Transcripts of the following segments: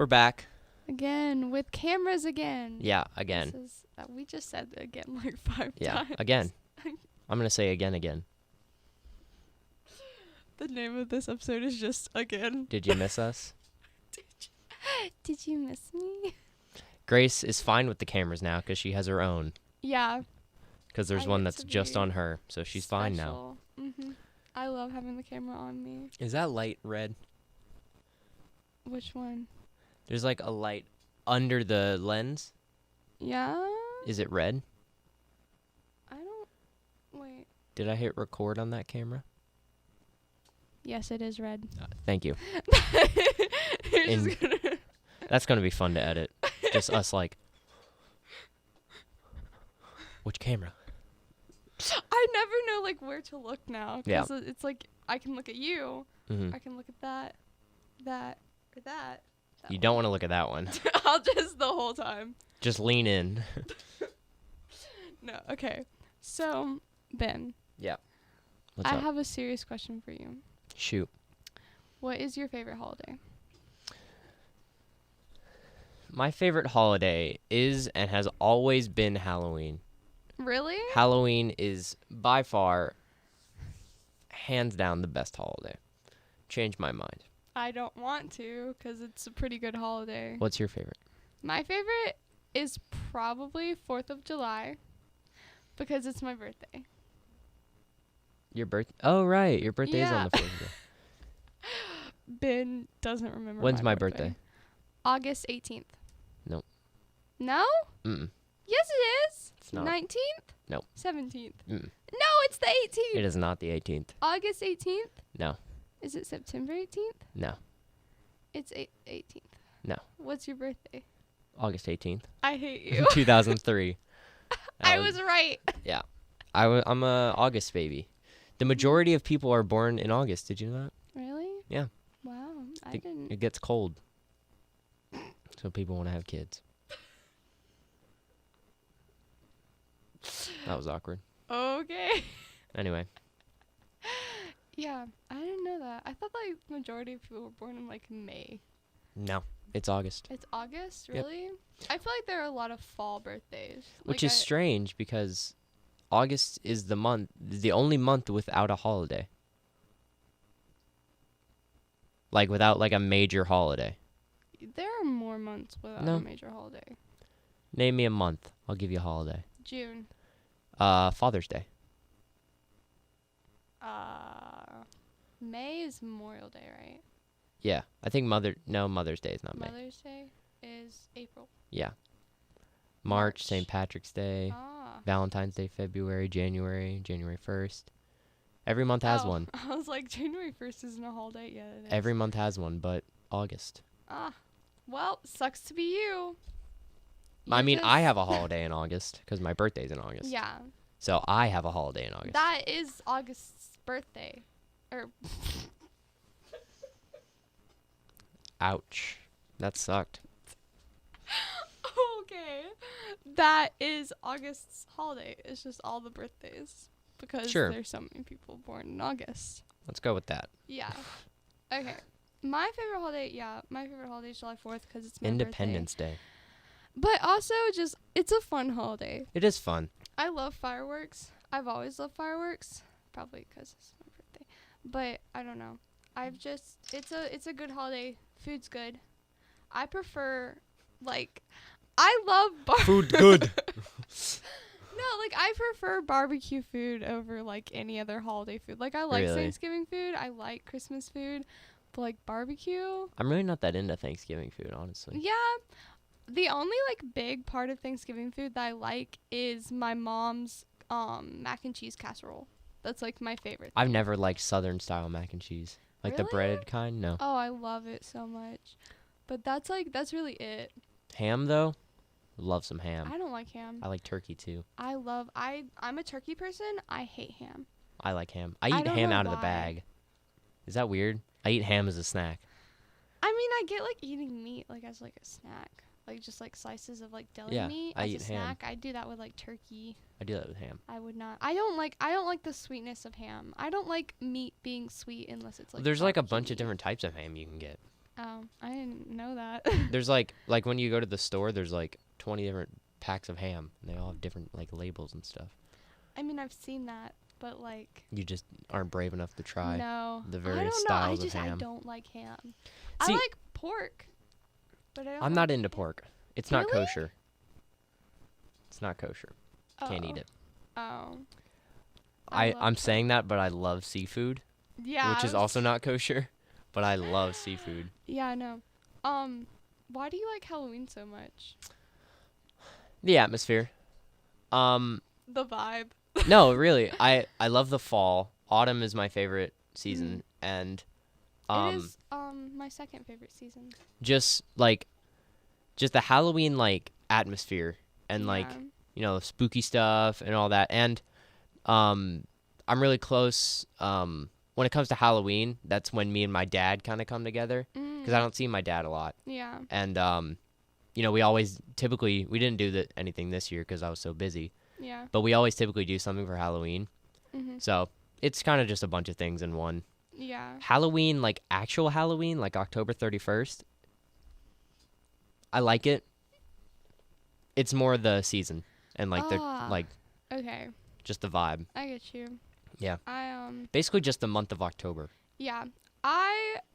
We're back. Again, with cameras again. Yeah, again. We just said again like 5 times. Yeah, again. I'm going to say again. The name of this episode is just again. Did you miss us? Did you miss me? Grace is fine with the cameras now because she has her own. Yeah. Because there's one that's just on her, so she's fine now. Mm-hmm. I love having the camera on me. Is that light red? Which one? There's like a light under the lens. Yeah? Is it red? Wait. Did I hit record on that camera? Yes, it is red. Thank you. Just gonna That's going to be fun to edit. Just us like, which camera? I never know like where to look now. Yeah. Because it's like I can look at you. Mm-hmm. I can look at that, or that. You don't want to look at that one. I'll just the whole time. Just lean in. No, okay. So, Ben. Yeah. What's I up? have a serious question for you. Shoot. What is your favorite holiday? My favorite holiday is and has always been Halloween. Really? Halloween is by far, hands down, the best holiday. Changed my mind. I don't want to because it's a pretty good holiday. What's your favorite? My favorite is probably 4th of July because it's my birthday. Your birthday? Oh, right. Your birthday is on the 4th of July. Ben doesn't remember. When's my birthday? August 18th. Nope. No? Mm-mm. Yes, it is. It's not. 19th? Nope. 17th. Mm-mm. No, it's the 18th. It is not the 18th. August 18th? No. Is it September 18th? No. It's 18th. No. What's your birthday? August 18th. I hate you. 2003. I was right. Yeah. I'm a August baby. The majority of people are born in August. Did you know that? Really? Yeah. Wow. I didn't. It gets cold. So people want to have kids. That was awkward. Okay. Anyway. Yeah, I didn't know that. I thought like majority of people were born in like May. No, it's August. It's August, Yep. really? I feel like there are a lot of fall birthdays. Which like is strange because August is the only month without a holiday. Like without like a major holiday. There are more months without No. a major holiday. Name me a month. I'll give you a holiday. June. Father's Day. May is Memorial Day, right? Yeah, I think Mother's Day is not May. Mother's Day is April. Yeah. March, March. St. Patrick's Day, Ah. Valentine's Day, February, January 1st. Every month has one. I was like, January 1st isn't a holiday yet. It is. Every month has one, but August. Well, sucks to be you. I mean, I have a holiday in August because my birthday's in August. Yeah. So I have a holiday in August. That is August's birthday. Ouch. That sucked. Okay. That is August's holiday. It's just all the birthdays. Because Sure. there's so many people born in August. Let's go with that. Yeah. Okay. My favorite holiday is July 4th because it's my Independence birthday. Day. But also just, it's a fun holiday. It is fun. I love fireworks. I've always loved fireworks. Probably because it's my birthday. But I don't know. It's a good holiday. Food's good. I prefer, like, I love Food good. No, like, I prefer barbecue food over, like, any other holiday food. Like, I like Really? Thanksgiving food. I like Christmas food. But, like, barbecue? I'm really not that into Thanksgiving food, honestly. Yeah. The only, like, big part of Thanksgiving food that I like is my mom's mac and cheese casserole. That's, like, my favorite I've thing. never liked Southern-style mac and cheese. Like the Really? breaded kind? No. Oh, I love it so much. But that's really it. Ham, though? Love some ham. I don't like ham. I like turkey, too. I'm a turkey person. I hate ham. I like ham. I I eat don't ham know out of the why. bag. Is that weird? I eat ham as a snack. I mean, I get, like, eating meat, like, as, like, a snack. Like, just, like, slices of, like, deli Yeah, meat I as eat a ham. snack. I do that with, like, turkey. I do that with ham. I would not. I don't like the sweetness of ham. I don't like meat being sweet unless it's, like, There's like a barbecue bunch of meat. different types of ham you can get. Oh, I didn't know that. There's like when you go to the store, there's like 20 different packs of ham. And they all have different like labels and stuff. I mean, I've seen that, but like, You just aren't brave enough to try no, the I various don't know. styles of I ham. don't like ham. See, I like pork, but I don't. I'm like not into ham. pork. It's not Really? kosher. It's not kosher. Can't eat it. Oh. I'm love saying that, but I love seafood, Yeah. which is also not kosher. But I love seafood. Yeah, I know. Why do you like Halloween so much? The atmosphere. The vibe. No, really. I love the fall. Autumn is my favorite season, and It is my second favorite season. just the Halloween like atmosphere and like spooky stuff and all that. And I'm really close when it comes to Halloween. That's when me and my dad kind of come together because I don't see my dad a lot. Yeah. And we always typically we didn't do anything this year because I was so busy. Yeah. But we always typically do something for Halloween. Mm-hmm. So it's kind of just a bunch of things in one. Yeah. Halloween, like actual Halloween, like October 31st. I like it. It's more the season and like Okay. just the vibe. I get you. Yeah. I Basically just the month of October. Yeah.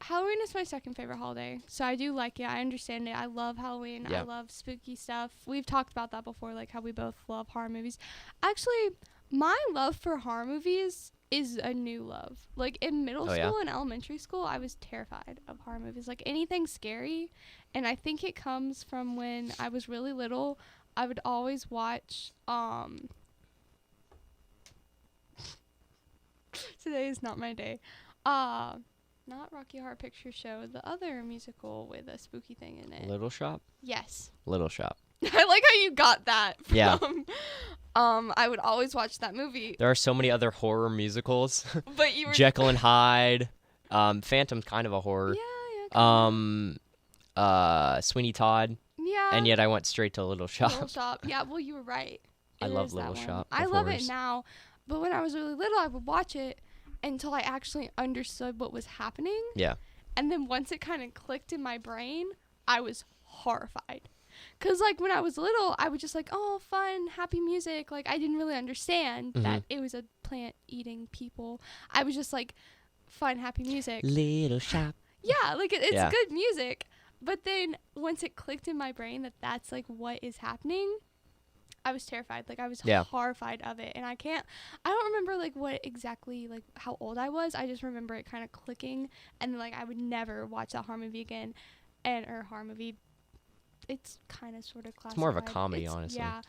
Halloween is my second favorite holiday, so I do like it. I understand it. I love Halloween. Yeah. I love spooky stuff. We've talked about that before, like how we both love horror movies. Actually, my love for horror movies is a new love. Like in middle school and elementary school, I was terrified of horror movies. Like anything scary, and I think it comes from when I was really little. I would always watch Today is not my day. Not Rocky Horror Picture Show, the other musical with a spooky thing in it. Little Shop? Yes. Little Shop. I like how you got that from, Yeah. I would always watch that movie. There are so many other horror musicals. But you were Jekyll and Hyde. Phantom's kind of a horror. Yeah. Sweeney Todd. Yeah. And yet I went straight to Little Shop. Little Shop. Yeah, well, you were right. I It love is that Little one. Shop I of love Horrors. it now. But when I was really little, I would watch it until I actually understood what was happening. Yeah. And then once it kind of clicked in my brain, I was horrified. Because, like, when I was little, I was just like, oh, fun, happy music. Like, I didn't really understand that it was a plant-eating people. I was just like, fun, happy music. Little Shop. Yeah, like, it's good music. But then once it clicked in my brain that that's, like, what is happening, I was terrified. Like, I was horrified of it. And I don't remember, like, what exactly, like, how old I was. I just remember it kind of clicking. And, then, like, I would never watch that horror movie again. Or horror movie. It's kind of sort of classified. It's more of a comedy, honestly. Yeah.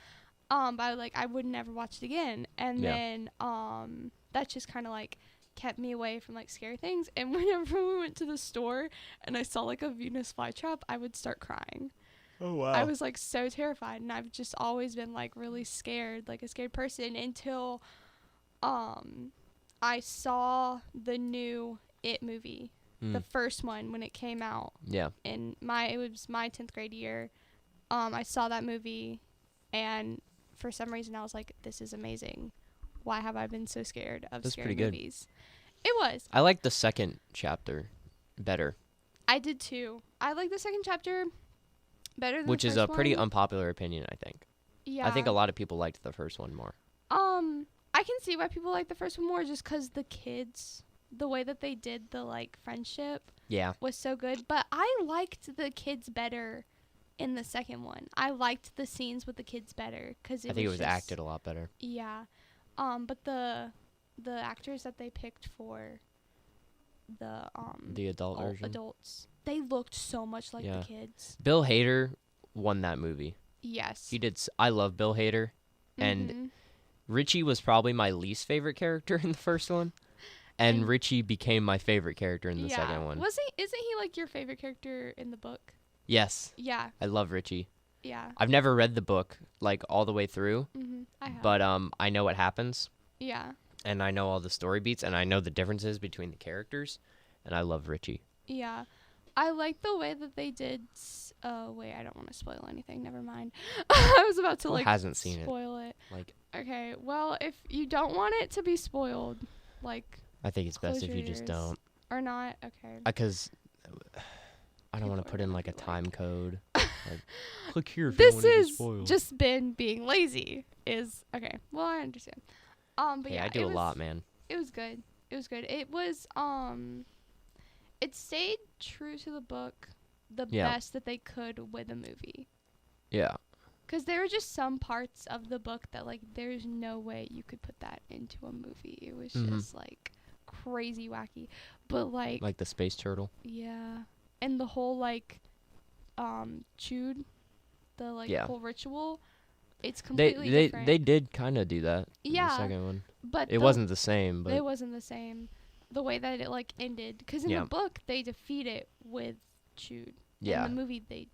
But, like, I would never watch it again. And then, that just kind of, like, kept me away from, like, scary things. And whenever we went to the store and I saw, like, a Venus flytrap, I would start crying. Oh, wow. I was, like, so terrified, and I've just always been, like, really scared, like a scared person, until I saw the new It movie, the first one, when it came out. Yeah. It was my 10th grade year. I saw that movie, and for some reason I was like, this is amazing. Why have I been so scared of scary movies? It was. I like the second chapter better. I did too. I like the second chapter better than Which the is first a pretty one. unpopular opinion, I think. Yeah. I think a lot of people liked the first one more. I can see why people like the first one more, just because the kids, the way that they did the, like, friendship was so good. But I liked the kids better in the second one. I liked the scenes with the kids better, because I think it was acted a lot better. Yeah. But the actors that they picked for the adult version? adults, they looked so much like the kids. Bill Hader won that movie. Yes. He did. I love Bill Hader. And Richie was probably my least favorite character in the first one. And Richie became my favorite character in the second one. Isn't he, like, your favorite character in the book? Yes. Yeah. I love Richie. Yeah. I've never read the book, like, all the way through. I have. But I know what happens. Yeah. And I know all the story beats, and I know the differences between the characters. And I love Richie. Yeah. I like the way that they did. Wait, I don't want to spoil anything. Never mind. I was about to, Who like, hasn't seen spoil it. Like, Okay. Well, if you don't want it to be spoiled, like, I think it's best close if your you just ears. don't. Or not. Okay. Because I don't want to people put are in gonna like a be time like, code. Like, click here if you this want to get is spoiled. just been being lazy. Is okay. Well, I understand. But Hey, yeah, I do a lot, man. It was good. It was good. It was it stayed true to the book the Yeah. best that they could with a movie. Yeah. Because there were just some parts of the book that, like, there's no way you could put that into a movie. It was just, like, crazy wacky. But, Like the space turtle. yeah. And the whole, like, chewed, the, like, Yeah. whole ritual, it's completely different. They did kind of do that. Yeah. In the second one. But it wasn't the same, but it wasn't the same. The way that it, like, ended. Because in the book, they defeat it with chewed. yeah. In the movie, they...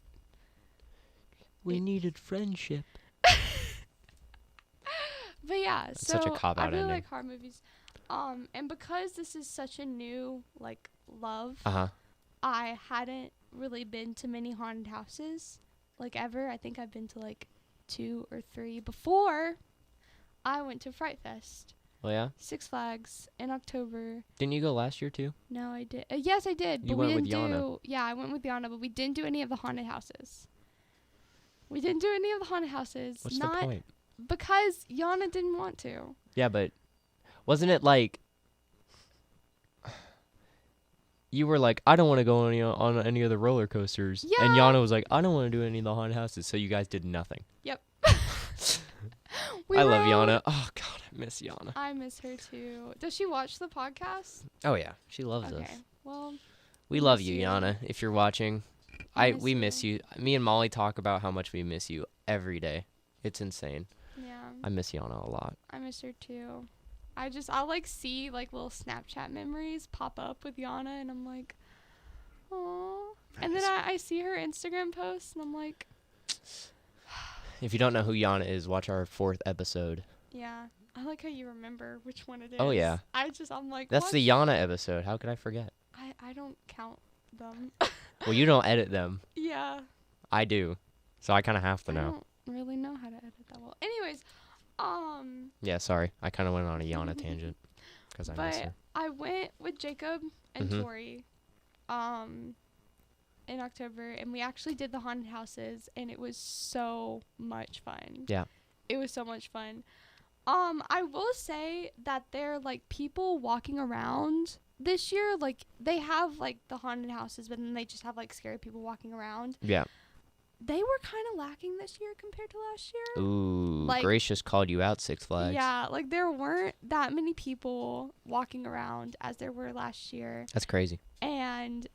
We needed friendship. But yeah, That's so such a cop-out I really ending. like horror movies. And because this is such a new, like, love, I hadn't really been to many haunted houses, like, ever. I think I've been to, like, 2 or 3 before I went to Fright Fest. Oh, yeah? Six Flags in October. Didn't you go last year, too? No, I did. Yes, I did. You but went we with didn't Jana. do... Yeah, I went with Jana, but we didn't do any of the haunted houses. We didn't do any of the haunted houses. What's the point? Because Jana didn't want to. Yeah, but wasn't it like you were like, I don't want to go on any of the roller coasters. Yeah. And Jana was like, I don't want to do any of the haunted houses. So you guys did nothing. Yep. I love Jana. Oh, God, I miss Jana. I miss her, too. Does she watch the podcast? Oh, yeah. She loves us. Okay. Well, We love miss you, you. Jana, if you're watching. We miss you. Me and Molly talk about how much we miss you every day. It's insane. yeah. I miss Jana a lot. I miss her, too. I'll, like, see, like, little Snapchat memories pop up with Jana, and I'm like, aww. And then I see her Instagram posts, and I'm like... If you don't know who Jana is, watch our 4th episode. Yeah. I like how you remember which one it is. Oh, yeah. I'm like... That's what? the Jana episode. How could I forget? I don't count them. Well, you don't edit them. Yeah. I do. So I kind of have to I know. don't really know how to edit that well. Anyways, Yeah, sorry. I kind of went on a Jana tangent because I miss but her. I went with Jacob and Tori, in October, and we actually did the haunted houses, and it was so much fun. Yeah. It was so much fun. I will say that there are, like, people walking around this year. Like, they have, like, the haunted houses, but then they just have, like, scary people walking around. Yeah. They were kind of lacking this year compared to last year. Ooh, Like- Gracious called you out, Six Flags. Yeah, like, there weren't that many people walking around as there were last year. That's crazy. And,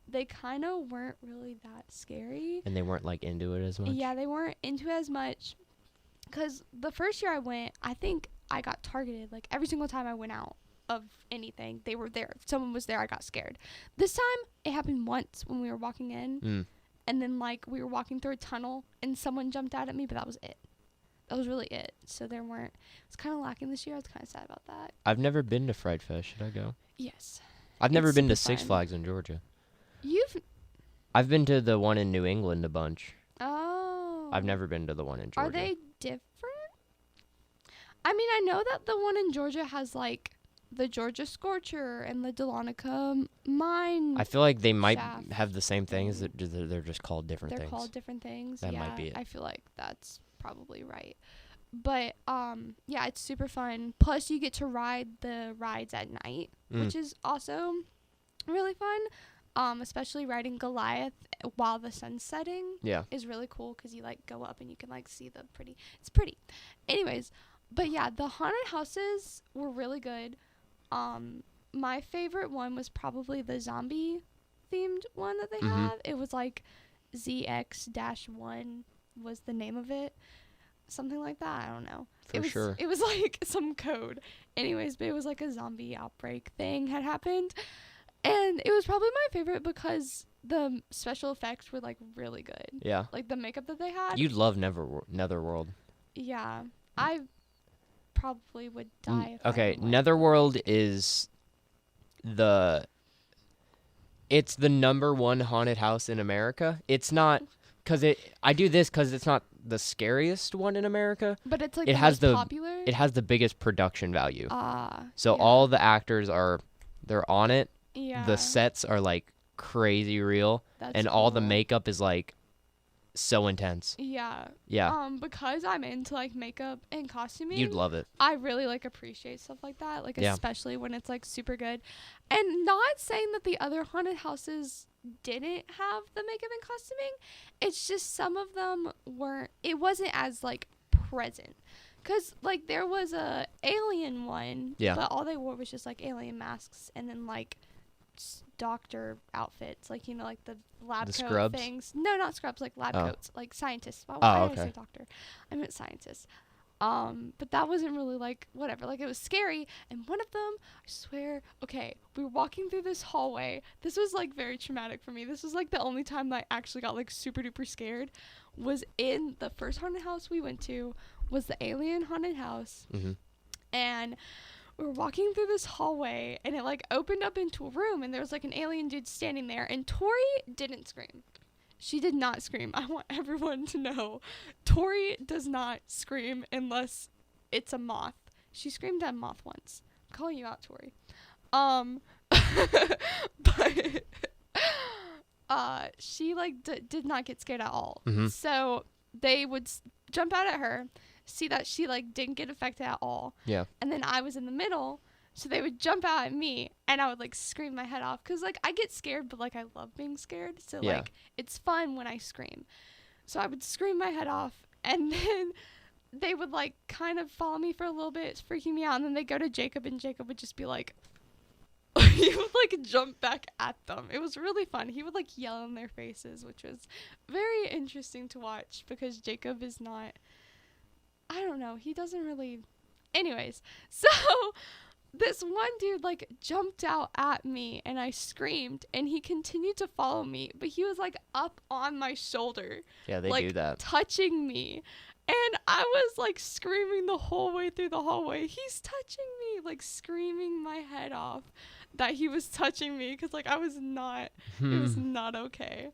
they kind of weren't really that scary. And they weren't, like, into it as much? Yeah, they weren't into it as much. Because the first year I went, I think I got targeted. Like, every single time I went out of anything, they were there. If someone was there, I got scared. This time, it happened once when we were walking in. And then, like, we were walking through a tunnel, and someone jumped out at me, but that was it. That was really it. So there weren't... It's kind of lacking this year. I was kind of sad about that. I've never been to Fright Fest. Should I go? Yes. I've never It's been to super Six fun. Flags in Georgia. I've been to the one in New England a bunch. Oh. I've never been to the one in Georgia. Are they different? I mean, I know that the one in Georgia has, like, the Georgia Scorcher and the Dahlonega Mine. I feel like they might Shaft. have the same things. They're just called different They're things. called different things. That yeah, might be it. I feel like that's probably right. But, yeah, it's super fun. Plus, you get to ride the rides at night, which is also really fun. Especially riding Goliath while the sun's setting. Yeah. Is really cool because you, like, go up and you can, like, see the pretty... It's pretty. Anyways, but, yeah, the haunted houses were really good. My favorite one was probably the zombie-themed one that they have. It was, like, ZX-1 was the name of it. Something like that. I don't know. Sure. It was, like, some code. Anyways, but it was, like, a zombie outbreak thing had happened. And it was probably my favorite because the special effects were, like, really good. Yeah. Like, the makeup that they had. You'd love Netherworld. Yeah. I probably would die if Okay, I went. Netherworld is it's the number one haunted house in America. It's not I do this because it's not the scariest one in America. But it's, like, it the has most popular. It has the biggest production value. So So all the actors they're on it. Yeah. The sets are, like, crazy real, That's and all the cool. makeup is like so intense. Yeah. Yeah, Because I'm into like makeup and costuming, you'd love it. I really like appreciate stuff like that, like Yeah. especially when it's like super good. And not saying that the other haunted houses didn't have the makeup and costuming. It's just some of them weren't, it wasn't as like present. Cuz like there was a alien one, Yeah. but all they wore was just like alien masks and then like doctor outfits, like you know, like the lab The coat scrubs? things. No, not scrubs, like lab Oh. coats, like scientists. Why Oh, did I say okay. doctor? I meant scientists. But that wasn't really like whatever. Like it was scary. And one of them, I swear, okay, we were walking through this hallway. This was like very traumatic for me. This was like the only time that I actually got like super duper scared. Was in the first haunted house we went to, was the alien haunted house. Mhm. And we were walking through this hallway and it like opened up into a room and there was like an alien dude standing there and Tori didn't scream. She did not scream. I want everyone to know Tori does not scream unless it's a moth. She screamed at a moth once. I'm calling you out, Tori. But she like did not get scared at all. Mhm. So they would jump out at her, see that she like didn't get affected at all. Yeah. And then I was in the middle, so they would jump out at me and I would like scream my head off cuz like I get scared but like I love being scared. So Yeah. like it's fun when I scream. So I would scream my head off and then they would like kind of follow me for a little bit, freaking me out, and then they go to Jacob and Jacob would just be like he would like jump back at them. It was really fun. He would like yell in their faces, which was very interesting to watch because Jacob is not, I don't know, he doesn't really. Anyways, so this one dude like jumped out at me and I screamed and he continued to follow me, but he was like up on my shoulder, Yeah, they like do that. touching me. And I was like screaming the whole way through the hallway. He's touching me, like screaming my head off that he was touching me because like I was not, it was not okay.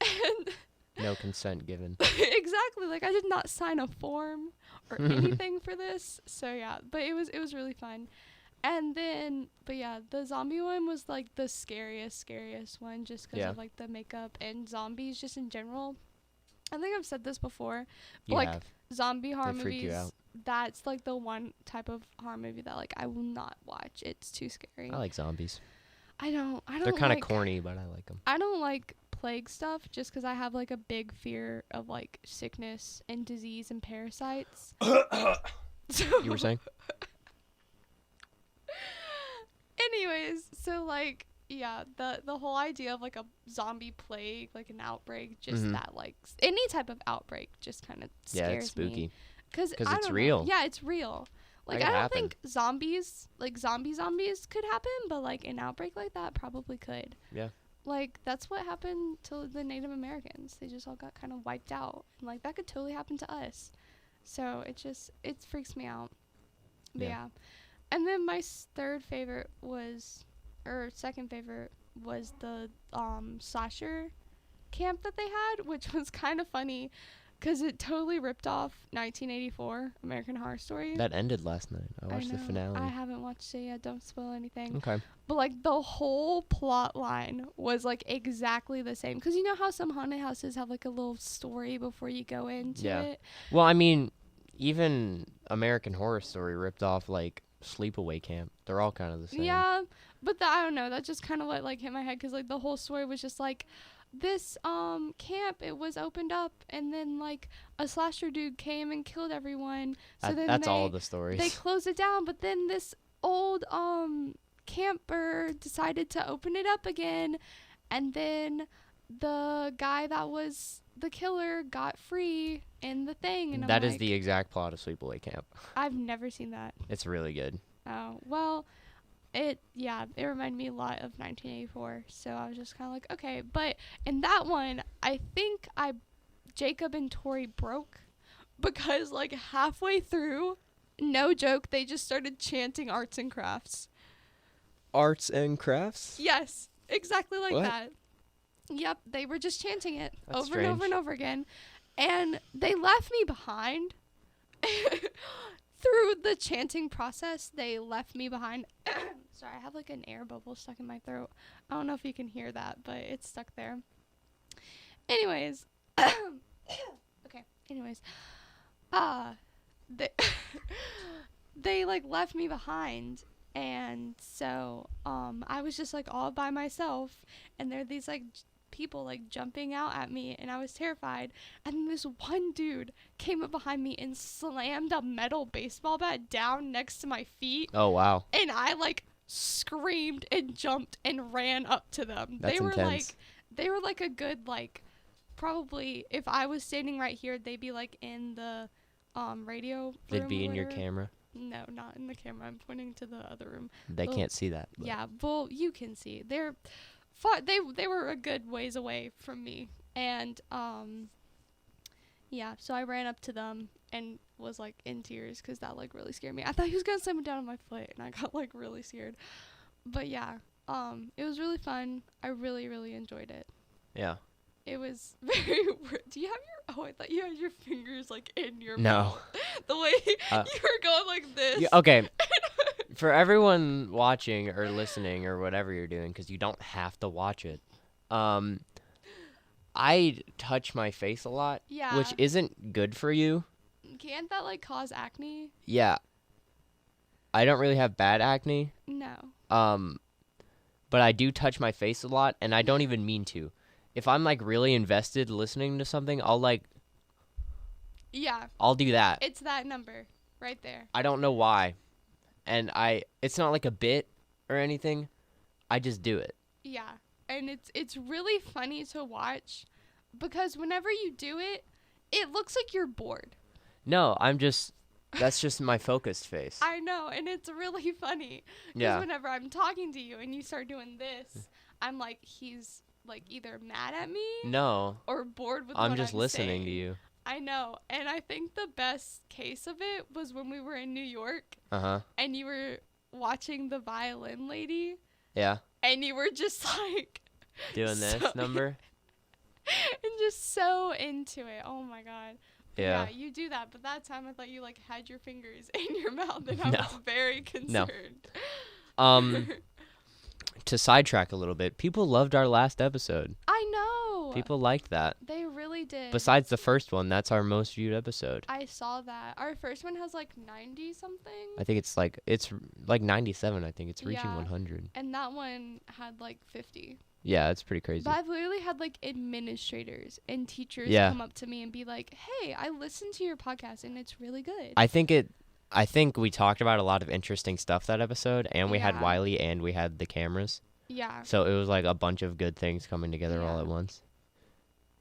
And No consent given. exactly, like I did not sign a form or anything for this. So yeah, but it was really fun. And then, but yeah, the zombie one was like the scariest one just because of like the makeup and zombies just in general. I think I've said this before, but You like have. zombie horror They freak you movies, out. that's like the one type of horror movie that like I will not watch. It's too scary. I like zombies. I don't They're kind of like, corny, but I like them. I don't like plague stuff just because I have like a big fear of like sickness and disease and parasites. You were saying? Anyways, so like yeah, the whole idea of like a zombie plague, like an outbreak, just that like any type of outbreak just kind of scares Yeah, it's spooky. me. Cause it's real. Yeah, it's real. Like That I could don't happen. think zombies, like zombies could happen, but like an outbreak like that probably could. Yeah. Like that's what happened to the Native Americans. They just all got kind of wiped out. And like that could totally happen to us. So it freaks me out. But yeah. And then my second favorite was the slasher camp that they had, which was kind of funny because it totally ripped off 1984 American Horror Story. That ended last night. I watched the finale. I haven't watched it yet. Don't spoil anything. Okay. But like the whole plot line was like exactly the same. Because you know how some haunted houses have like a little story before you go into it? Well, I mean, even American Horror Story ripped off like Sleepaway Camp. They're all kind of the same. Yeah, but I don't know. That just kind of like hit my head because like the whole story was just like this camp. It was opened up and then like a slasher dude came and killed everyone. So then that's all of the stories. They closed it down, but then this old camper decided to open it up again, and then the guy that was the killer got free in the thing. And that is the exact plot of Sleepaway Camp. I've never seen that. It's really good. Oh, well, it reminded me a lot of 1984, so I was just kind of like, okay. But in that one, I think Jacob and Tori broke because like halfway through, no joke, they just started chanting arts and crafts. Arts and crafts? Yes, exactly like What? that. Yep, they were just chanting it That's over and over strange. and over again. And they left me behind through the chanting process, they left me behind. Sorry, I have like an air bubble stuck in my throat. I don't know if you can hear that, but it's stuck there. Anyways. Okay. Anyways. They they like left me behind, and so I was just like all by myself, and there are these like people like jumping out at me, and I was terrified. And then this one dude came up behind me and slammed a metal baseball bat down next to my feet. Oh wow. And I like screamed and jumped and ran up to them. That's intense. They were like a good like, probably if I was standing right here, they'd be like in the radio room. They'd be in your camera. No, not in the camera. I'm pointing to the other room. They can't see that. But. Yeah, well, you can see. They were a good ways away from me, and yeah. So I ran up to them and was like in tears because that like really scared me. I thought he was gonna slam it down on my foot, and I got like really scared. But yeah, it was really fun. I really, really enjoyed it. Yeah. It was very weird. Do you have your... Oh, I thought you had your fingers, like, in your No. mouth. The way you were going like this. Yeah, okay. For everyone watching or listening or whatever you're doing, because you don't have to watch it, I touch my face a lot, Yeah. which isn't good for you. Can't that, like, cause acne? Yeah. I don't really have bad acne. No. But I do touch my face a lot, and I don't even mean to. If I'm like really invested listening to something, I'll do that. It's that number right there. I don't know why. And it's not like a bit or anything. I just do it. Yeah. And it's really funny to watch because whenever you do it, it looks like you're bored. No, that's just my focused face. I know, and it's really funny. Because whenever I'm talking to you and you start doing this, I'm like, he's like either mad at me or bored with what I'm just listening saying. to you. I know. And I think the best case of it was when we were in New York. And you were watching the violin lady. Yeah. And you were just like doing this number. And just so into it. Oh my god. Yeah. You do that, but that time I thought you like had your fingers in your mouth, and I was very concerned. No. To sidetrack a little bit, people loved our last episode. I know. People liked that. They really did. Besides the first one, that's our most viewed episode. I saw that. Our first one has like 90 something. I think it's like 97. I think it's reaching 100. And that one had like 50. Yeah, it's pretty crazy. But I've literally had like administrators and teachers come up to me and be like, "Hey, I listened to your podcast and it's really good." I think we talked about a lot of interesting stuff that episode, and we had Wiley and we had the cameras. Yeah. So it was like a bunch of good things coming together all at once.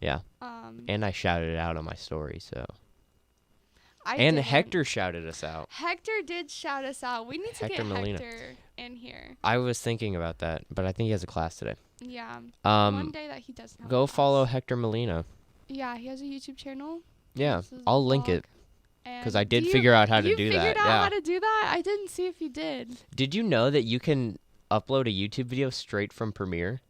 Yeah. And I shouted it out on my story, so. Hector shouted us out. Hector did shout us out. We need to get Hector in here. I was thinking about that, but I think he has a class today. Yeah. One day that he doesn't have go follow Hector Molina. Yeah, he has a YouTube channel. Yeah, I'll link it. Because I did figure out how to do that. You figured out how to do that? I didn't see if you did. Did you know that you can upload a YouTube video straight from Premiere?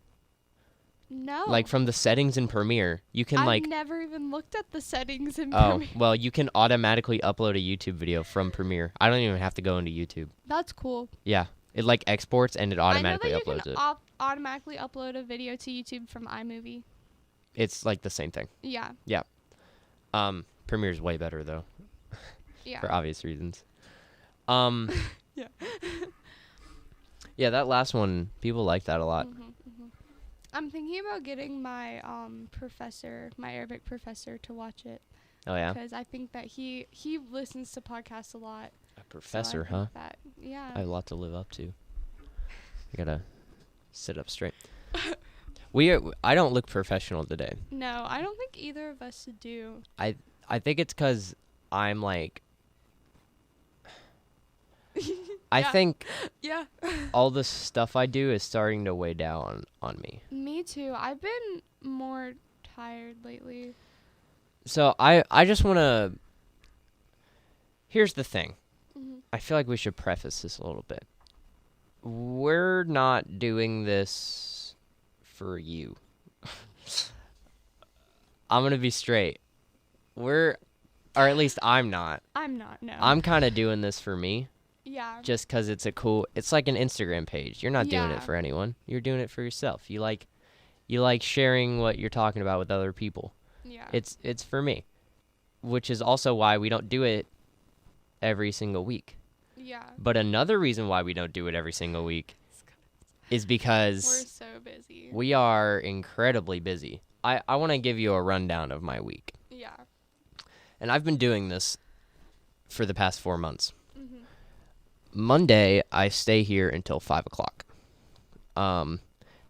No. Like from the settings in Premiere. You can I've never even looked at the settings in Premiere. Oh, well, you can automatically upload a YouTube video from Premiere. I don't even have to go into YouTube. That's cool. Yeah. It like exports and it automatically uploads it. Automatically upload a video to YouTube from iMovie. It's like the same thing. Yeah. Yeah. Premiere's way better though. Yeah. For obvious reasons. Yeah. Yeah, that last one, people like that a lot. I'm thinking about getting my my Arabic professor to watch it. Oh yeah. Because I think that he listens to podcasts a lot. A professor, so huh? Yeah. I have a lot to live up to. I gotta sit up straight. I don't look professional today. No, I don't think either of us do. I think it's because I'm like. I think all the stuff I do is starting to weigh down on me. Me too. I've been more tired lately. So I just want to... Here's the thing. I feel like we should preface this a little bit. We're not doing this for you. I'm going to be straight. or at least I'm not. I'm not, no. I'm kind of doing this for me. Yeah. Just because it's like an Instagram page. You're not doing Yeah. it for anyone. You're doing it for yourself. You like sharing what you're talking about with other people. Yeah. It's for me, which is also why we don't do it every single week. Yeah. But another reason why we don't do it every single week is because we're so busy. We are incredibly busy. I want to give you a rundown of my week. Yeah. And I've been doing this for the past 4 months. Mhm. Monday, I stay here until 5 o'clock. Then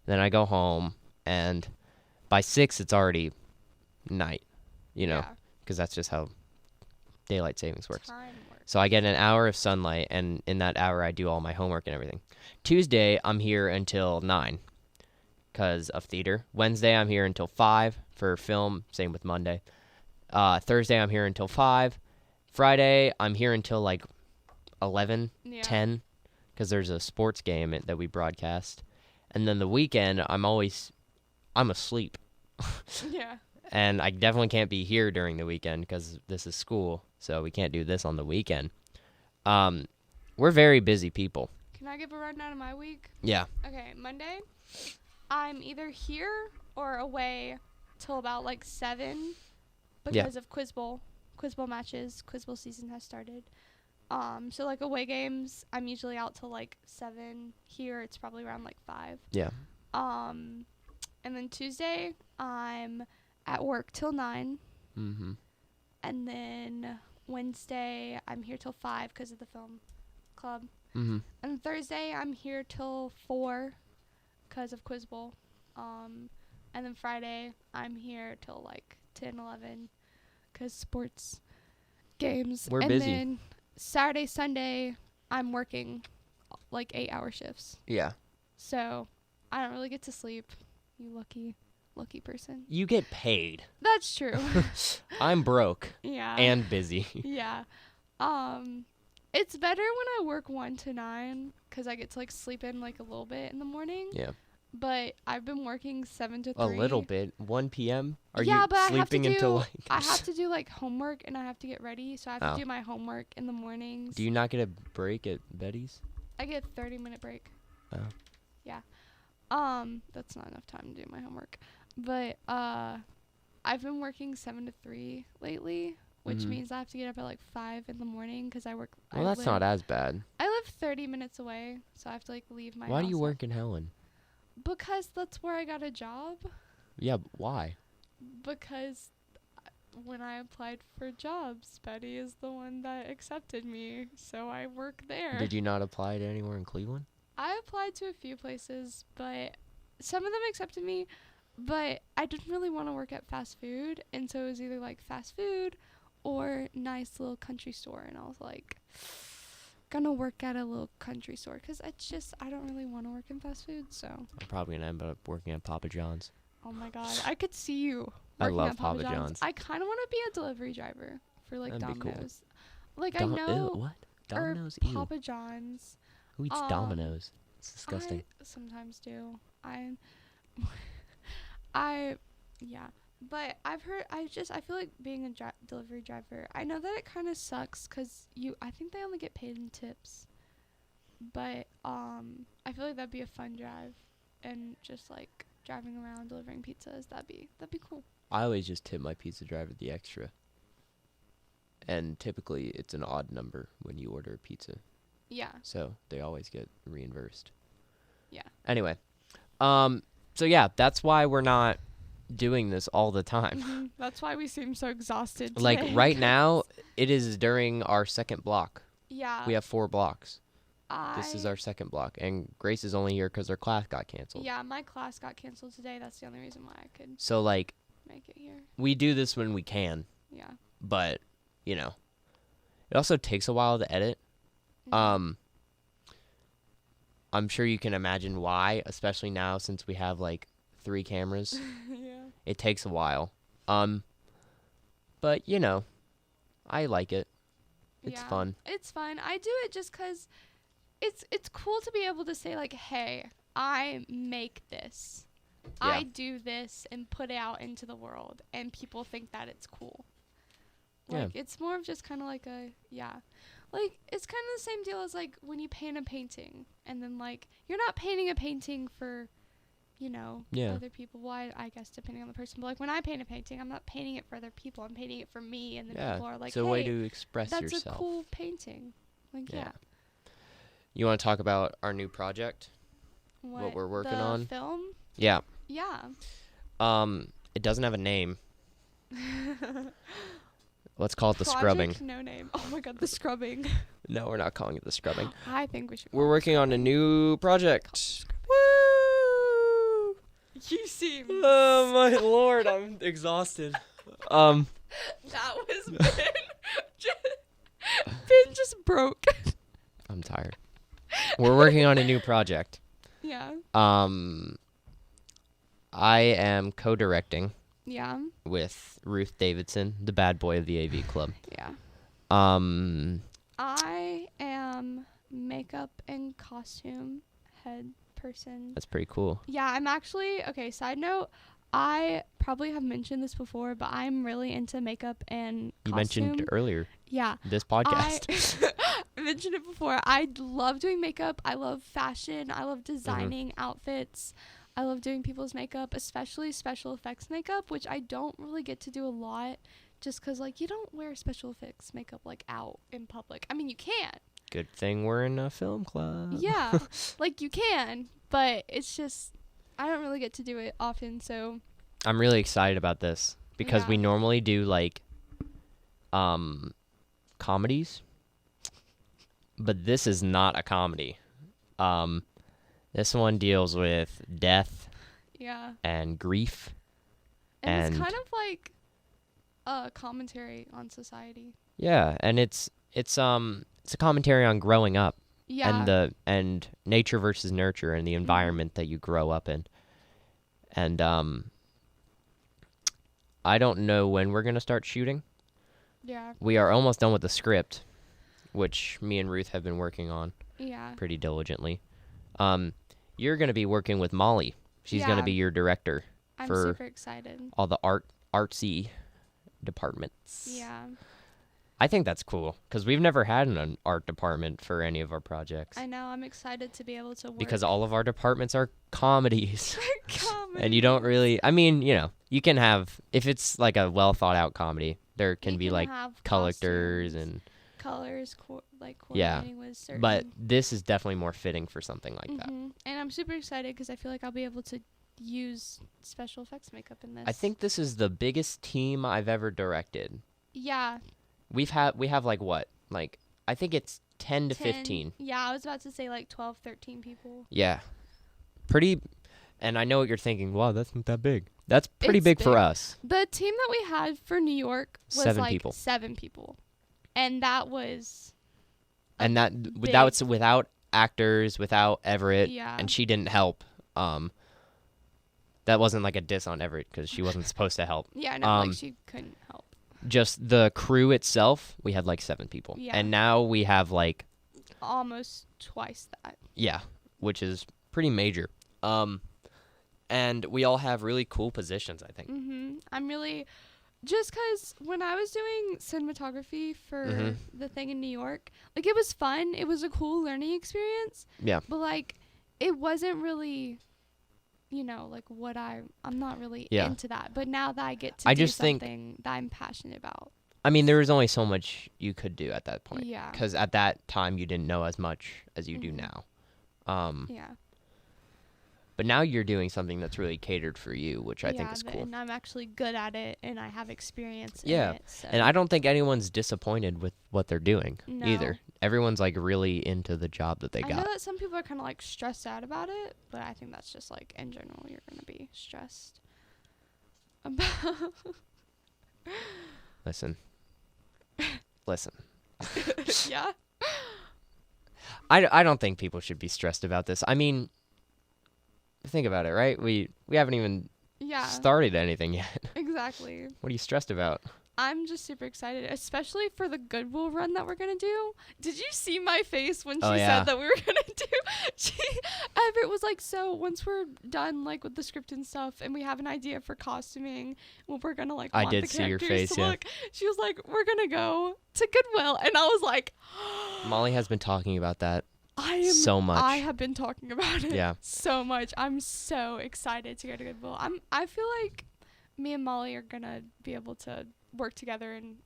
I go home, and by 6, it's already night, because that's just how daylight savings works. Time works. So I get an hour of sunlight, and in that hour, I do all my homework and everything. Tuesday, I'm here until 9 because of theater. Wednesday, I'm here until 5 for film. Same with Monday. Thursday, I'm here until 5. Friday, I'm here until like 11, 10, because there's a sports game that we broadcast. And then the weekend, I'm asleep. Yeah. And I definitely can't be here during the weekend because this is school, so we can't do this on the weekend. We're very busy people. Can I give a rundown of my week? Yeah. Okay, Monday, I'm either here or away till about like 7 because of Quiz Bowl. Quiz Bowl matches. Quiz Bowl season has started. So like away games, I'm usually out till like 7. Here, it's probably around like 5. Yeah. And then Tuesday, I'm at work till 9. Mm-hmm. And then Wednesday, I'm here till 5 because of the film club. Mm-hmm. And Thursday, I'm here till 4 because of Quiz Bowl. And then Friday, I'm here till like 10, 11 because sports games. We're and busy. And then Saturday, Sunday, I'm working like 8-hour shifts. Yeah. So I don't really get to sleep. You lucky person. You get paid. That's true. I'm broke. Yeah. And busy. Yeah. It's better when I work 1 to 9 because I get to like sleep in like a little bit in the morning. Yeah. But I've been working 7 to 3. A little bit. 1 p.m. Are yeah, you but sleeping until like? I have to do like homework and I have to get ready, so I have to do my homework in the mornings. Do you not get a break at Betty's? I get a 30-minute break. Oh. Yeah. That's not enough time to do my homework. But I've been working 7 to 3 lately, which means I have to get up at like 5 in the morning because I work. Well, that's not as bad. I live 30 minutes away, so I have to like leave my house. Why do you work in Helen? Because that's where I got a job. Yeah, why? Because when I applied for jobs, Betty is the one that accepted me, so I work there. Did you not apply to anywhere in Cleveland? I applied to a few places, but some of them accepted me, but I didn't really want to work at fast food, and so it was either like fast food or nice little country store, and I was like, gonna work at a little country store because I don't really want to work in fast food, so I'm probably gonna end up working at Papa John's. oh my god, I could see you I working love at Papa Papa John's. John's. I kind of want to be a delivery driver for like That'd be cool. Domino's. Like I know Ew, what? or Domino's? Ew. Papa John's. Who eats Domino's? It's disgusting. I sometimes do. Yeah. But I've heard, I feel like being a delivery driver, I know that it kind of sucks because I think they only get paid in tips. But, I feel like that'd be a fun drive. And just like driving around delivering pizzas, that'd be cool. I always just tip my pizza driver the extra. And typically it's an odd number when you order a pizza. Yeah. So they always get reimbursed. Yeah. Anyway. So yeah, that's why we're not doing this all the time. Mm-hmm. That's why we seem so exhausted today. Like right now, it is during our second block. Yeah. We have 4 blocks. This is our second block, and Grace is only here because her class got canceled. Yeah, my class got canceled today. That's the only reason why I could So like, make it here. we do this when we can, Yeah. but it also takes a while to edit. Mm-hmm. I'm sure you can imagine why, especially now since we have like 3 cameras. Yeah. It takes a while. But I like it. It's fun. It's fun. I do it just 'cause it's cool to be able to say like, hey, I make this. Yeah. I do this and put it out into the world, and people think that it's cool. Yeah. Like, it's more of just kind of like like, it's kind of the same deal as, like, when you paint a painting. And then, like, you're not painting a painting for, other people. Well, I guess depending on the person. But, like, when I paint a painting, I'm not painting it for other people. I'm painting it for me. And then people are like, it's a way to express that's yourself. a cool painting. Like, yeah. You want to talk about our new project? What we're working on? The film? Yeah. Yeah. It doesn't have a name. Let's call it the scrubbing. No name. Oh my god, the scrubbing. No, we're not calling it the scrubbing. I think we should. We're working on a new project. Woo! You seem. Oh my lord, I'm exhausted. That was Ben. Ben just broke. I'm tired. We're working on a new project. Yeah. I am co-directing. Yeah. With Ruth Davidson, the bad boy of the AV club. Yeah. I am makeup and costume head person. That's pretty cool. Yeah, I'm actually, okay, side note, I probably have mentioned this before, but I'm really into makeup and costume. You mentioned earlier. Yeah. This podcast. I mentioned it before. I love doing makeup. I love fashion. I love designing outfits. I love doing people's makeup, especially special effects makeup, which I don't really get to do a lot just because, like, you don't wear special effects makeup, like, out in public. I mean, you can. Good thing we're in a film club. Yeah. Like, you can, but it's just, I don't really get to do it often, so. I'm really excited about this because we normally do, like, comedies, but this is not a comedy. This one deals with death and grief. And it's kind of like a commentary on society. Yeah, and it's a commentary on growing up. Yeah. And nature versus nurture and the environment that you grow up in. And I don't know when we're going to start shooting. Yeah. We are almost done with the script, which me and Ruth have been working on pretty diligently. You're going to be working with Molly. She's going to be your director for super excited. All the artsy departments. Yeah. I think that's cool because we've never had an art department for any of our projects. I know. I'm excited to be able to work. Because all of our departments are comedies. And you don't really, I mean, you can have, if it's like a well thought out comedy, there can be like collectors and colors, coordinating with certain. But this is definitely more fitting for something like that. And I'm super excited because I feel like I'll be able to use special effects makeup in this. I think this is the biggest team I've ever directed. Yeah. We have like what? Like, I think it's 10 to 15. Yeah, I was about to say like 12, 13 people. Yeah. Pretty, and I know what you're thinking. Wow, that's not that big. That's pretty big for us. The team that we had for New York was 7 like people. 7 people. And that was... And that was without actors, without Everett. Yeah. And she didn't help. That wasn't like a diss on Everett because she wasn't supposed to help. Yeah, no, like she couldn't help. Just the crew itself, we had like 7 people. Yeah. And now we have like... almost twice that. Yeah, which is pretty major. And we all have really cool positions, I think. I'm really... Just because when I was doing cinematography for the thing in New York, like, it was fun. It was a cool learning experience. Yeah. But, like, it wasn't really, like, what I'm not really into that. But now that I get to do something that I'm passionate about. I mean, there was only so much you could do at that point. Yeah. Because at that time, you didn't know as much as you do now. Yeah. But now you're doing something that's really catered for you, which I think is cool. And I'm actually good at it, and I have experience in it. So. And I don't think anyone's disappointed with what they're doing either. Everyone's, like, really into the job that they got. I know that some people are kind of, like, stressed out about it, but I think that's just, like, in general, you're going to be stressed about... Listen. Yeah? I don't think people should be stressed about this. I mean... Think about it, right? We haven't even started anything yet. Exactly. What are you stressed about? I'm just super excited, especially for the Goodwill run that we're gonna do. Did you see my face when she said that we were gonna do? Everett was like, so once we're done like with the script and stuff, and we have an idea for costuming, what we're gonna like. I want did the see your characters face, to yeah. look. She was like, we're gonna go to Goodwill, and I was like, Molly has been talking about that so much. I have been talking about it Yeah. so much. I'm so excited to go to Goodwill. I feel like me and Molly are gonna be able to work together and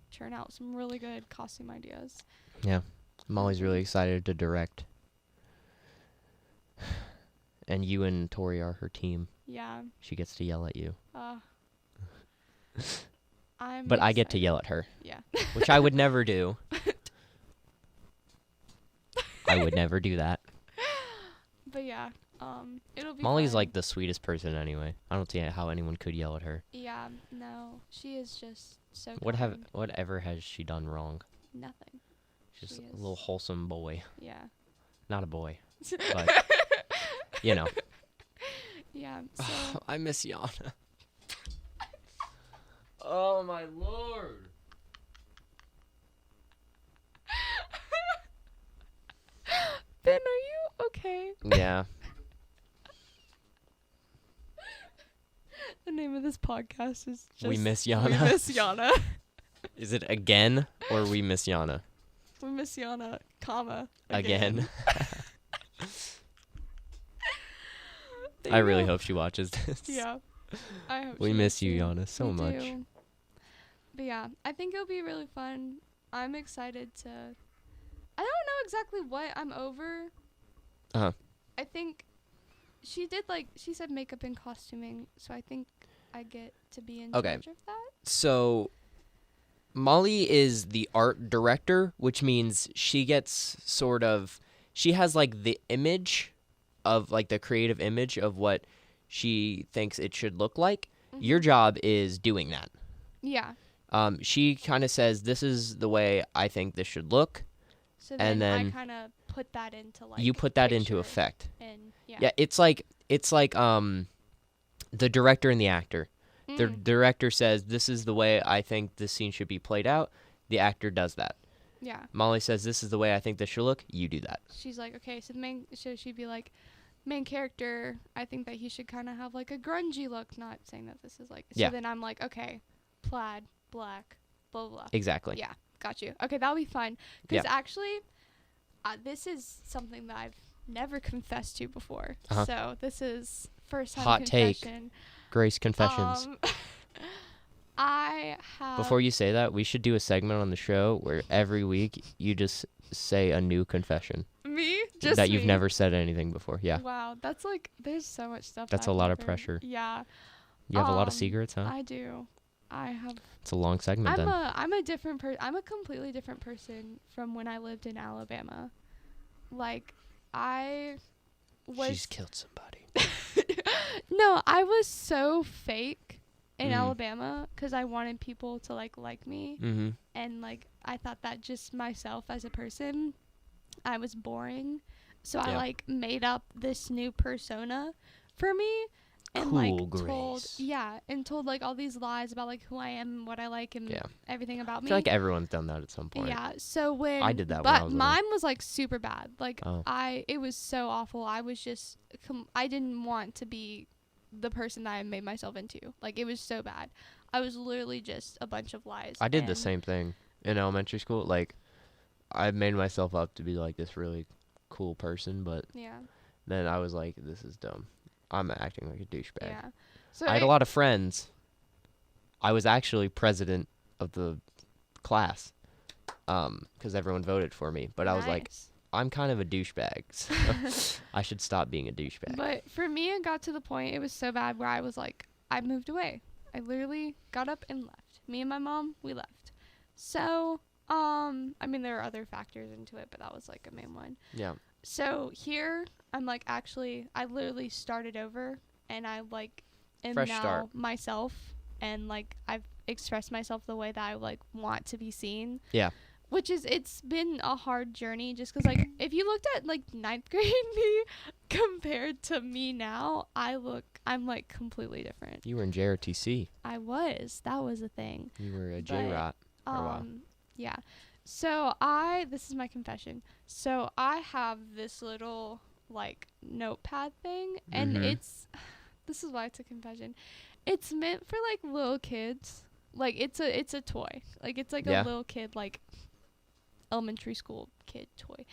churn out some really good costume ideas. Yeah. Molly's really excited to direct. And you and Tori are her team. Yeah. She gets to yell at you. I'm But excited. I get to yell at her. Yeah. Which I would never do. I would never do that. But yeah, it'll be Molly's fun. like the sweetest person anyway. I don't see how anyone could yell at her. Yeah, no. She is just so kind. Whatever has she done wrong? Nothing. She's She a is. little wholesome boy. Yeah. Not a boy. But, you know. Yeah, so. I miss Jana. Oh, my Lord. Ben, are you okay? Yeah. The name of this podcast is just We miss Jana. We miss Jana. Is it again or we miss Jana? We miss Jana, comma. Again. There I you really go. hope she watches this. Yeah. I hope We she miss does you, too. Jana, so We much. do. But yeah, I think it'll be really fun. I'm excited to. I don't know exactly what I'm over. Uh-huh. I think she said makeup and costuming, so I think I get to be in Okay. charge of that. So, Molly is the art director, which means she gets she has like the image of like the creative image of what she thinks it should look like. Mm-hmm. Your job is doing that. Yeah. She kind of says, this is the way I think this should look. So And then I then kind of put that into like you put that into picture effect. and Yeah, it's like the director and the actor. The director says, this is the way I think this scene should be played out. The actor does that. Yeah. Molly says, this is the way I think this should look. You do that. She's like, okay, so she'd be like, main character, I think that he should kind of have like a grungy look. Not saying that this is like. So Yeah. then I'm like, okay, plaid, black, blah, blah, blah. Exactly. Yeah, got you. Okay, that'll be fun. Because actually, this is something that I've never confessed to before. Uh-huh. So this is first time Hot take. confession. Grace Confessions. I have. Before you say that, we should do a segment on the show where every week you just say a new confession. Me? Just that you've me? never said anything before. Yeah. Wow, that's like, there's so much stuff. That's that a I've lot of never- pressure. Yeah. You have a lot of secrets, huh? I do. I have. It's a long segment then. I'm a different person. I'm a completely different person from when I lived in Alabama. Like, I was. She's killed somebody. No, I was so fake in Mm. Alabama because I wanted people to like me, Mm-hmm. and like I thought that just myself as a person, I was boring, so I Yeah. like made up this new persona for me. And Cool, like Grace. told like all these lies about like who I am and what I like and Yeah. everything about I me. feel like everyone's done that at some point. Yeah. So when I did that when but I was little. mine was like super bad. Like Oh. it was so awful. I was just I didn't want to be the person that I made myself into. Like it was so bad. I was literally just a bunch of lies. I did the and- same thing in elementary school. Like, I made myself up to be like this really cool person, but Yeah. then I was like, this is dumb. I'm acting like a douchebag. Yeah. So I had a lot of friends. I was actually president of the class because everyone voted for me. But I was like, Nice. I'm kind of a douchebag, so I should stop being a douchebag. But for me, it got to the point, it was so bad where I was like, I moved away. I literally got up and left. Me and my mom, we left. So, I mean, there are other factors into it, but that was like a main one. Yeah. So here, I'm like, actually, I literally started over, and I like am Fresh now start. myself, and like I've expressed myself the way that I like want to be seen. Yeah. which is, it's been a hard journey just because, like, if you looked at, like, ninth grade me compared to me now, I'm, like, completely different. You were in JRTC. I was. That was a thing. You were a J-Rot for a while. Yeah. So this is my confession. So I have this little, like, notepad thing, and this is why it's a confession. It's meant for, like, little kids. Like, it's a toy. Like, it's like a little kid, like, elementary school kid toy.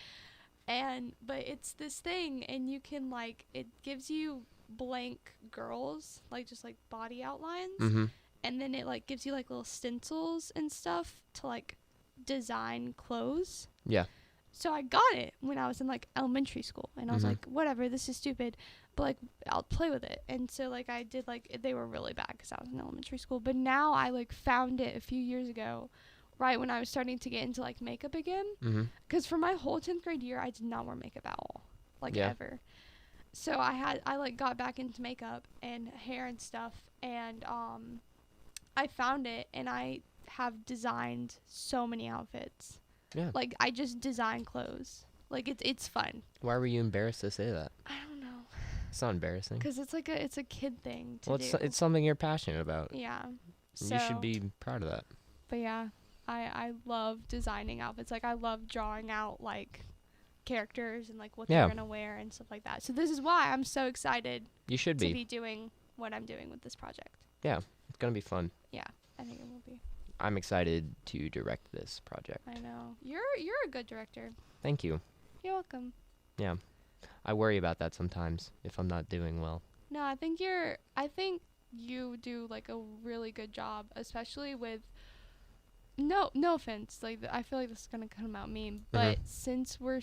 But it's this thing, and you can, like, it gives you blank girls, like, just, like, body outlines. And then it, like, gives you, like, little stencils and stuff to, like, design clothes. Yeah. So I got it when I was in, like, elementary school, and I was like, whatever, this is stupid, but, like, I'll play with it. And so, like, I did, like, they were really bad because I was in elementary school, but now I, like, found it a few years ago, right when I was starting to get into, like, makeup again, because for my whole 10th grade year, I did not wear makeup at all, like, ever. So I like got back into makeup and hair and stuff, and I found it, and I have designed so many outfits. Yeah. Like, I just design clothes. Like, it's fun. Why were you embarrassed to say that? I don't know. It's not embarrassing. Because it's like it's a kid thing to do. It's something you're passionate about. Yeah. So, you should be proud of that. But yeah, I love designing outfits. Like, I love drawing out, like, characters and, like, what they're going to wear and stuff like that. So this is why I'm so excited you should be doing what I'm doing with this project. Yeah. It's going to be fun. Yeah, I think it will be. I'm excited to direct this project. I know. You're a good director. Thank you. You're welcome. Yeah. I worry about that sometimes if I'm not doing well. No, I think you do, like, a really good job, especially with no offense. Like, I feel like this is going to come out mean, but since we're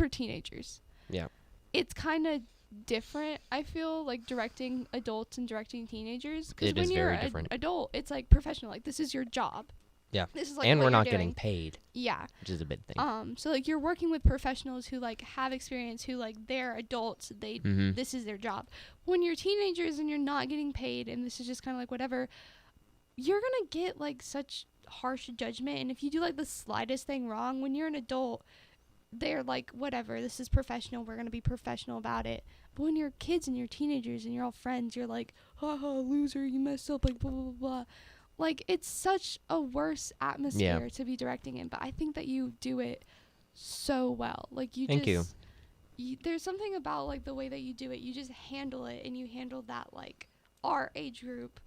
teenagers. Yeah. It's kind of different, I feel, like, directing adults and directing teenagers, because when you're an adult, it's like professional, like, this is your job. Yeah. This is, like, and what we're not you're getting doing. paid. Yeah. Which is a big thing. So, like, you're working with professionals who, like, have experience, who, like, they're adults, this is their job. When you're teenagers and you're not getting paid and this is just kind of like whatever, you're gonna get, like, such harsh judgment, and if you do, like, the slightest thing wrong, when you're an adult, they're like, whatever, this is professional, we're gonna be professional about it. But when you're kids and you're teenagers and you're all friends, you're like, haha, loser, you messed up, like, blah, blah, blah, blah. Like, it's such a worse atmosphere to be directing in, but I think that you do it so well. Like, Thank you. There's something about, like, the way that you do it. You just handle it, and you handle that, like, our age group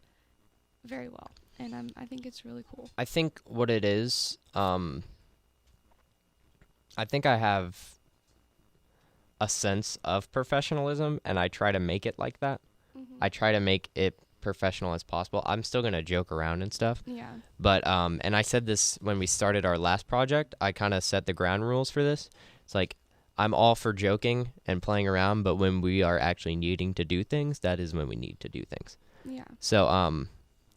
very well. And I think it's really cool. I think what it is, I think I have a sense of professionalism, and I try to make it like that. I try to make it professional as possible. I'm still going to joke around and stuff. Yeah. But, and I said this when we started our last project, I kind of set the ground rules for this. It's like, I'm all for joking and playing around, but when we are actually needing to do things, that is when we need to do things. Yeah. So,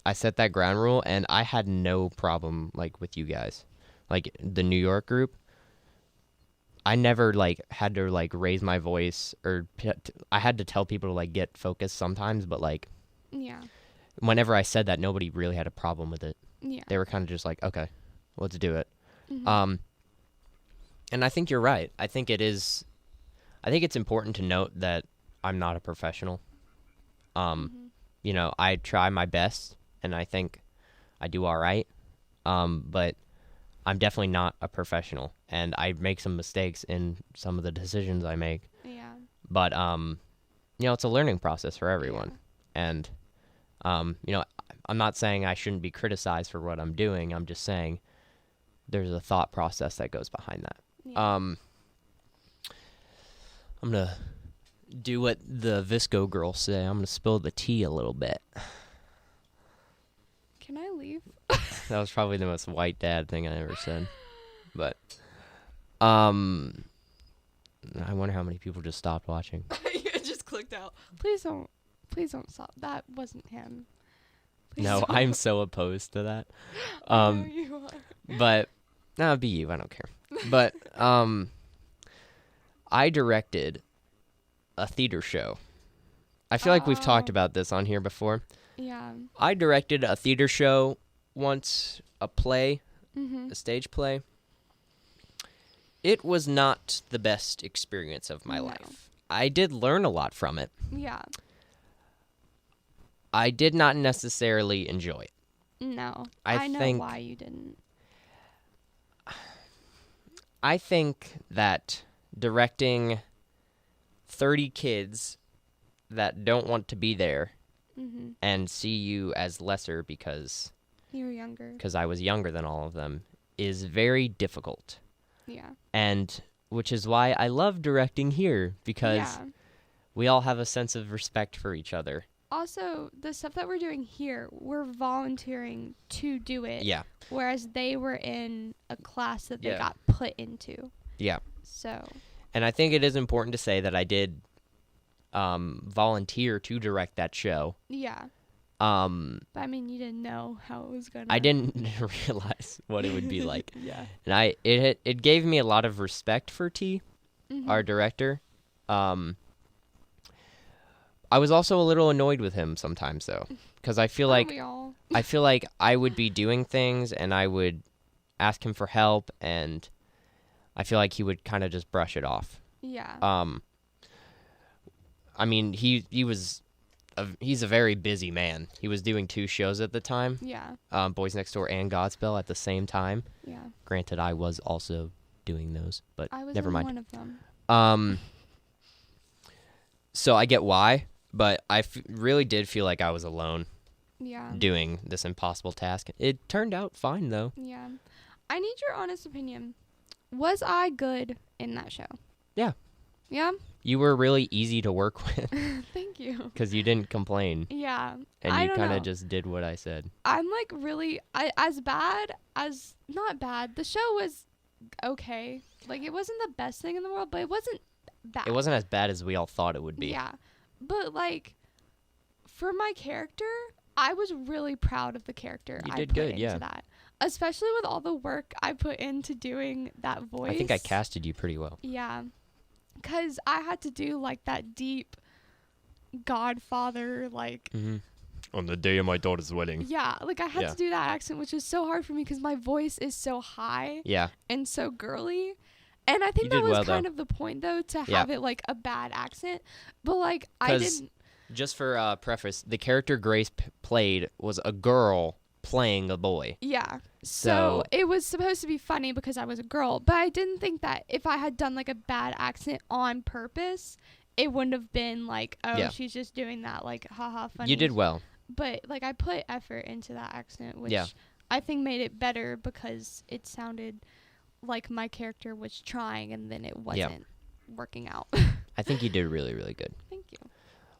I set that ground rule, and I had no problem, like, with you guys. Like, the New York group, I never, like, had to, like, raise my voice, or I had to tell people to, like, get focused sometimes, but, like, yeah, whenever I said that, nobody really had a problem with it. Yeah. They were kind of just like, okay, let's do it. And I think you're right. I think it's important to note that I'm not a professional. You know, I try my best, and I think I do all right. But I'm definitely not a professional, and I make some mistakes in some of the decisions I make. Yeah. But, you know, it's a learning process for everyone. Yeah. And, you know, I'm not saying I shouldn't be criticized for what I'm doing. I'm just saying there's a thought process that goes behind that. Yeah. I'm going to do what the Visco girls say. I'm going to spill the tea a little bit. Can I leave? That was probably the most white dad thing I ever said. But, I wonder how many people just stopped watching. You just clicked out. Please don't stop. That wasn't him. Please no, don't. I'm so opposed to that. I know you are. But, no, it'd be you. I don't care. But, I directed a theater show. I feel like we've talked about this on here before. Yeah. I directed a theater show once, a play. a stage play. It was not the best experience of my No. life. I did learn a lot from it. Yeah. I did not necessarily enjoy it. No. I know think- why you didn't. I think that directing 30 kids that don't want to be there Mm-hmm. and see you as lesser because You were younger. I was younger than all of them is very difficult. Yeah. And which is why I love directing here, because Yeah. we all have a sense of respect for each other. Also, the stuff that we're doing here, we're volunteering to do it. Yeah. Whereas they were in a class that they Yeah. got put into. Yeah. So. And I think it is important to say that I did volunteer to direct that show. Yeah. Um, But I mean, you didn't know how it was gonna. I didn't realize what it would be like. Yeah. And it gave me a lot of respect for T, Mhm. our director. I was also a little annoyed with him sometimes though, because I feel like Aren't we all? I feel like I would be doing things and I would ask him for help, and I feel like he would kind of just brush it off. Yeah. I mean, he's a very busy man. He was doing 2 shows at the time, Yeah. Boys Next Door and Godspell at the same time. Yeah. Granted, I was also doing those, but I was never only mind. one of them. So I get why, but I really did feel like I was alone Yeah. doing this impossible task. It turned out fine, though. Yeah. I need your honest opinion. Was I good in that show? Yeah. Yeah? You were really easy to work with Thank you. because you didn't complain, Yeah. and I you don't kind know. of just did what I said. I'm like really as bad as not bad. The show was okay. Like it wasn't the best thing in the world, but it wasn't bad. It wasn't as bad as we all thought it would be. Yeah. But like for my character, I was really proud of the character You I did put good, into yeah. that. Especially with all the work I put into doing that voice. I think I casted you pretty well. Yeah. Cuz I had to do like that deep Godfather like Mm-hmm. On the day of my daughter's wedding. yeah, like I had Yeah. to do that accent, which is so hard for me because my voice is so high Yeah. and so girly. And I think You that did was well, kind though. of the point, though, to Yeah. have it like a bad accent. But like I 'Cause didn't. Just for preface, the character Grace played was a girl playing a boy. Yeah. So- So it was supposed to be funny because I was a girl, but I didn't think that if I had done like a bad accent on purpose, it wouldn't have been like, oh, Yeah. she's just doing that, like, haha, funny. You did well. But like I put effort into that accent, which Yeah. I think made it better because it sounded like my character was trying and then it wasn't working out. I think you did really, really good. Thank you.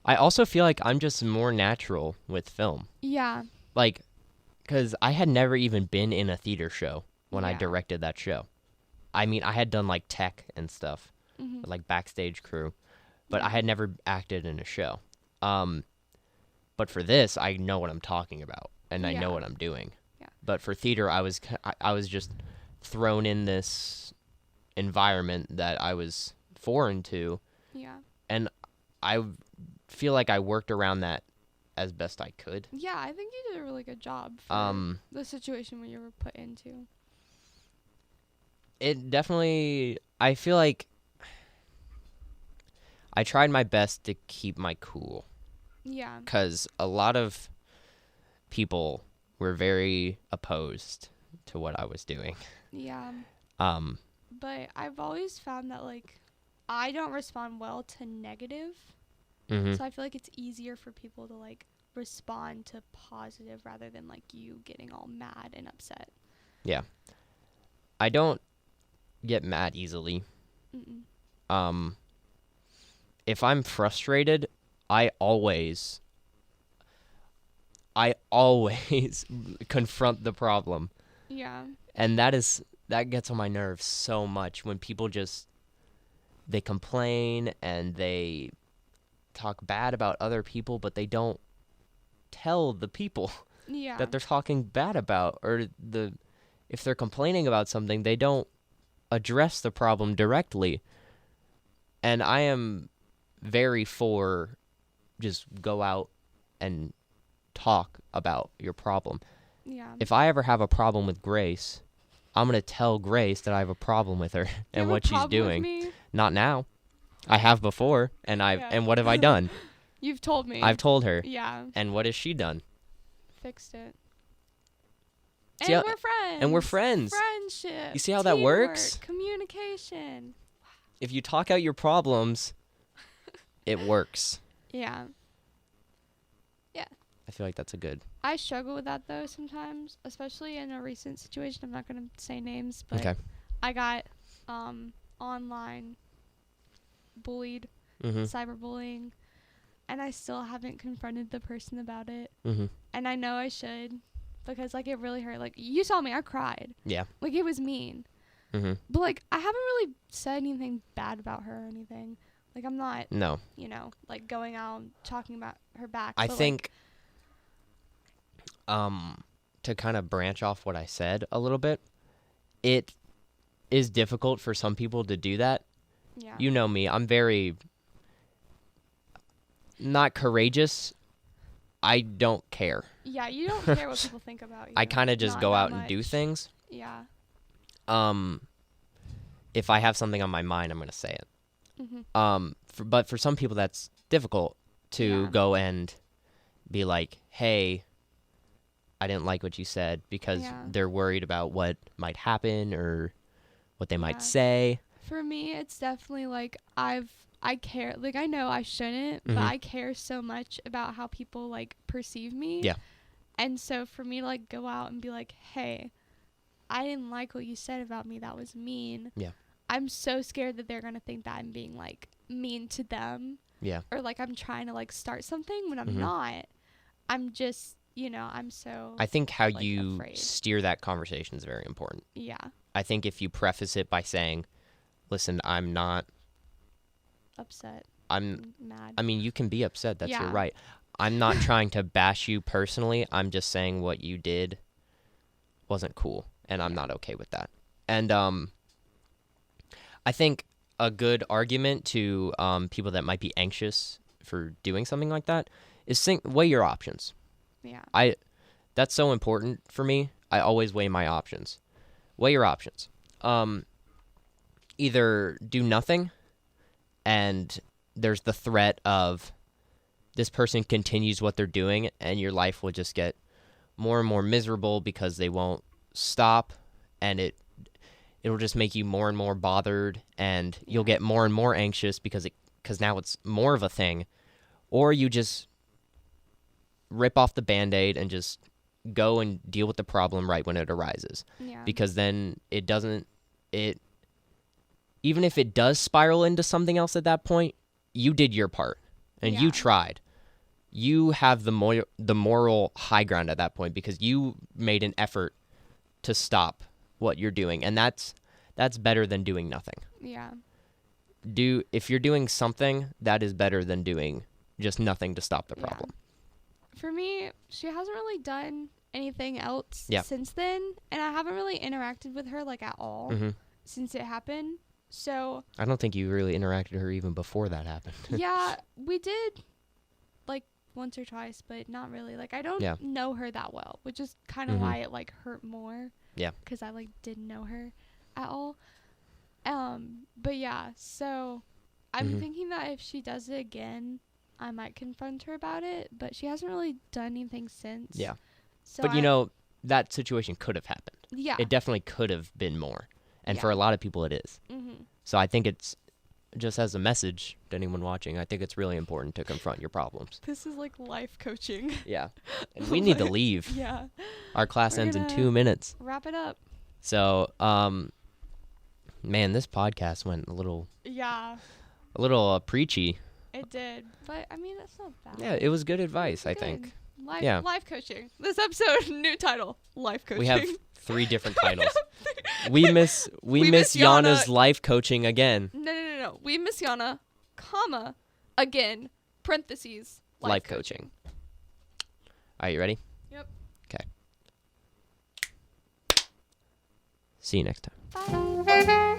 I also feel like I'm just more natural with film. Yeah. Like, because I had never even been in a theater show when I Yeah. directed that show. I mean, I had done like tech and stuff, Mhm. like backstage crew, but I had never acted in a show. But for this, I know what I'm talking about, and I know Yeah. what I'm doing. Yeah. But for theater, I was just thrown in this environment that I was foreign to, Yeah. and I feel like I worked around that as best I could. Yeah, I think you did a really good job for the situation where you were put into. It definitely, I feel like I tried my best to keep my cool, Yeah. because a lot of people were very opposed to what I was doing. Yeah. Um, But I've always found that like I don't respond well to negative. mhm. So I feel like it's easier for people to like respond to positive rather than like you getting all mad and upset. I don't get mad easily. Mm-mm. If I'm frustrated, I always confront the problem. Yeah. And that gets on my nerves so much when people they complain and they talk bad about other people, but they don't tell the people Yeah. that they're talking bad about, or if they're complaining about something, they don't address the problem directly. And I am very for just go out and talk about your problem. Yeah. If I ever have a problem with Grace, I'm going to tell Grace that I have a problem with her and what she's doing. Me? Not now. I have before, and and what have I done? You've told me. I've told her. Yeah. And what has she done? Fixed it. See and we're friends. And we're friends. Friendship. You see how teamwork, that works? Communication. If you talk out your problems, it works. Yeah. Yeah. I feel like that's a good. I struggle with that though sometimes, especially in a recent situation. I'm not going to say names, but Okay. I got online bullied, cyberbullying, and I still haven't confronted the person about it. And I know I should, because like it really hurt. Like you saw me, I cried. Yeah. Like it was mean. But like I haven't really said anything bad about her or anything. Like I'm not. No. You know, like going out and talking about her back. I think. To kind of branch off what I said a little bit, it is difficult for some people to do that. Yeah. You know me. I'm very not courageous. I don't care. Yeah, you don't care what people think about you. I kind of just Not go that out much. and do things. Yeah. If I have something on my mind, I'm going to say it. But for some people, that's difficult to go and be like, hey, I didn't like what you said, because they're worried about what might happen or what they might say. For me, it's definitely like I care. Like I know I shouldn't, but I care so much about how people like perceive me. Yeah. And so for me to like go out and be like, hey, I didn't like what you said about me. That was mean. Yeah. I'm so scared that they're going to think that I'm being like mean to them. Yeah. Or like I'm trying to like start something when I'm not. I'm just, you know, I'm so I think how like, you afraid. steer that conversation is very important. Yeah. I think if you preface it by saying, listen, I'm not upset. I'm mad. I mean, you can be upset. That's your right. I'm not trying to bash you personally. I'm just saying what you did wasn't cool, and I'm not okay with that. And I think a good argument to people that might be anxious for doing something like that is weigh your options. Yeah. That's so important for me. I always weigh my options. Weigh your options. Either do nothing, and there's the threat of this person continues what they're doing, and your life will just get more and more miserable because they won't stop, and it'll just make you more and more bothered, and you'll get more and more anxious because now it's more of a thing. Or you just rip off the Band-Aid and just go and deal with the problem right when it arises. Yeah. Because then even if it does spiral into something else at that point, you did your part and you tried. You have the moral high ground at that point because you made an effort to stop what you're doing, and that's better than doing nothing. Yeah. If you're doing something, that is better than doing just nothing to stop the problem. For me, she hasn't really done anything else Yeah. since then, and I haven't really interacted with her like at all since it happened. So I don't think you really interacted with her even before that happened. yeah, we did like once or twice, but not really. Like I don't know her that well, which is kind of why it like hurt more. Yeah. Because I like didn't know her at all. But yeah, so I'm thinking that if she does it again, I might confront her about it, but she hasn't really done anything since. Yeah. So but you know, that situation could have happened. Yeah. It definitely could have been more. And for a lot of people, it is. So I think it's, just as a message to anyone watching, I think it's really important to confront your problems. This is like life coaching. Yeah. And we need to leave. Yeah. Our class ends in 2 minutes. Wrap it up. So, man, this podcast went a little preachy. It did. But, I mean, that's not bad. Yeah, it was good advice, I think. Life coaching. This episode, new title, life coaching. We have 3 different titles. We miss Jana's life coaching again. No. We miss Jana, comma, again, parentheses, life coaching. Are you ready? Yep. Okay. See you next time. Bye.